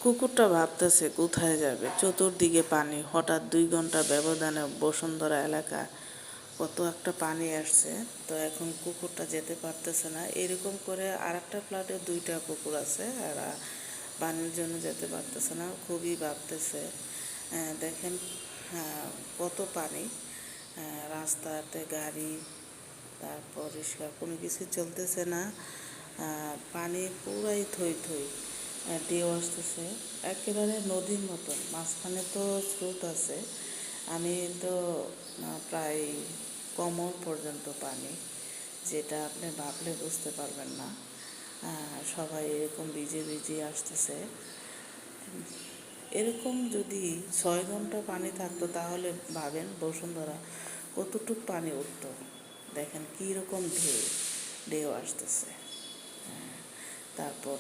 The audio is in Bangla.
কুকুরটা ভাবতেছে কোথায় যাবে, চতুর্দিকে পানি। হঠাৎ 2 ঘন্টা ব্যবধানে বসুন্ধরা এলাকা কত একটা পানি আসছে। তো এখন কুকুরটা যেতে পারতেছে না। এরকম করে আরেকটা ফ্ল্যাটে 2টা কুকুর আছে, এরা পানির জন্য যেতে পারতেছে না, খুবই ভাবতেছে। দেখেন, কত পানি। রাস্তাতে গাড়ি, তারপর রিক্সা, কোনো কিছু চলতেছে না। পানি পুরাই থই থই, ঢেউ আসতেছে একেবারে নদীর মতন। মাঝখানে তো স্রোত আছে, আমি তো প্রায় কোমর পর্যন্ত পানি, যেটা আপনি ভাবলে বুঝতে পারবেন না। সবাই এরকম ভিজে ভিজে আসতেছে। এরকম যদি 6 ঘন্টা পানি থাকতো তাহলে ভাবেন বসুন্ধরা কতটুক পানি উঠতো। দেখেন কী রকম ঢেউ ঢেউ আসতেছে। তারপর